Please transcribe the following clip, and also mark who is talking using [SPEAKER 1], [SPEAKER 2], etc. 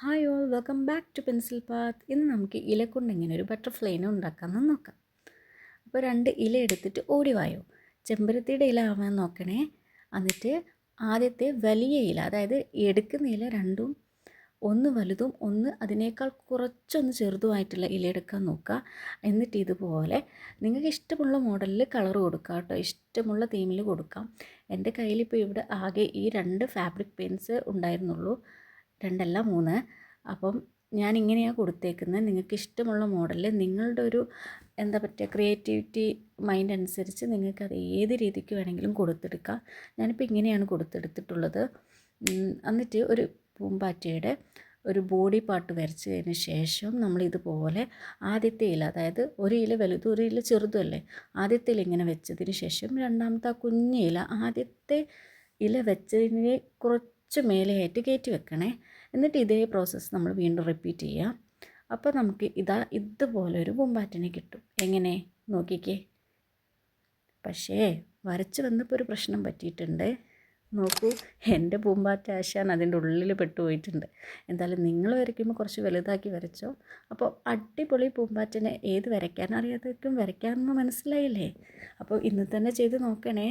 [SPEAKER 1] Hi all, welcome back to Pencil Path. ഇന്ന് നമുക്ക് ഇല കൊണ്ട് എങ്ങനെ ഒരു ബട്ടർഫ്ലൈനെ ഉണ്ടാക്കാമെന്ന് നോക്കാം. അപ്പോൾ 2 ഇല എടുത്തിട്ട് ഓടി വായോ. ചെമ്പരത്തിയുടെ ഇല ആവാൻ നോക്കണേ. എന്നിട്ട് ആദ്യത്തെ വലിയ ഇല, അതായത് എടുക്കുന്ന ഇല രണ്ടും ഒന്ന് വലുതും ഒന്ന് അതിനേക്കാൾ കുറച്ചൊന്ന് ചെറുതുമായിട്ടുള്ള ഇല എടുക്കാൻ നോക്കുക. എന്നിട്ട് ഇതുപോലെ നിങ്ങൾക്ക് ഇഷ്ടമുള്ള മോഡലിൽ കളർ കൊടുക്കുക കേട്ടോ, ഇഷ്ടമുള്ള തീമിൽ കൊടുക്കാം. എൻ്റെ കയ്യിലിപ്പോൾ ഇവിടെ ആകെ ഈ 2 ഫാബ്രിക് പെയിൻറ്റ്സ് ഉണ്ടായിരുന്നുള്ളൂ, 2 അല്ല 3. അപ്പം ഞാനിങ്ങനെയാണ് കൊടുത്തേക്കുന്നത്. നിങ്ങൾക്ക് ഇഷ്ടമുള്ള മോഡലിൽ നിങ്ങളുടെ ഒരു എന്താ പറ്റുക ക്രിയേറ്റിവിറ്റി മൈൻഡ് അനുസരിച്ച് നിങ്ങൾക്കത് ഏത് രീതിക്ക് വേണമെങ്കിലും കൊടുത്തെടുക്കാം. ഞാനിപ്പോൾ ഇങ്ങനെയാണ് കൊടുത്തെടുത്തിട്ടുള്ളത്. എന്നിട്ട് ഒരു പൂമ്പാറ്റയുടെ ഒരു ബോഡി പാർട്ട് വരച്ചതിന് ശേഷം നമ്മളിതുപോലെ ആദ്യത്തെ ഇല, അതായത് ഒരു ഇല വലുതും ഒരു ഇല ചെറുതും അല്ലേ, ആദ്യത്തെ ഇല ഇങ്ങനെ വെച്ചതിന് ശേഷം രണ്ടാമത്തെ ആ കുഞ്ഞ ഇല ആദ്യത്തെ ഇല വെച്ചതിന് കുറച്ച് മേലെയായിട്ട് കയറ്റി വെക്കണേ. എന്നിട്ട് ഇതേ പ്രോസസ്സ് നമ്മൾ വീണ്ടും റിപ്പീറ്റ് ചെയ്യാം. അപ്പോൾ നമുക്ക് ഇതുപോലൊരു പൂമ്പാറ്റനെ കിട്ടും. എങ്ങനെ നോക്കിക്കേ. പക്ഷേ വരച്ച് വന്നപ്പോൾ ഒരു പ്രശ്നം പറ്റിയിട്ടുണ്ട്. നോക്കൂ, എൻ്റെ പൂമ്പാറ്റ ആശാൻ അതിൻ്റെ ഉള്ളിൽ പെട്ടുപോയിട്ടുണ്ട്. എന്തായാലും നിങ്ങൾ വരയ്ക്കുമ്പോൾ കുറച്ച് വലുതാക്കി വരച്ചോ. അപ്പോൾ അടിപൊളി പൂമ്പാറ്റനെ ഏത് വരയ്ക്കാൻ അറിയാത്തവർക്കും വരയ്ക്കാമെന്ന് മനസ്സിലായില്ലേ? അപ്പോൾ ഇന്ന് തന്നെ ചെയ്ത് നോക്കണേ.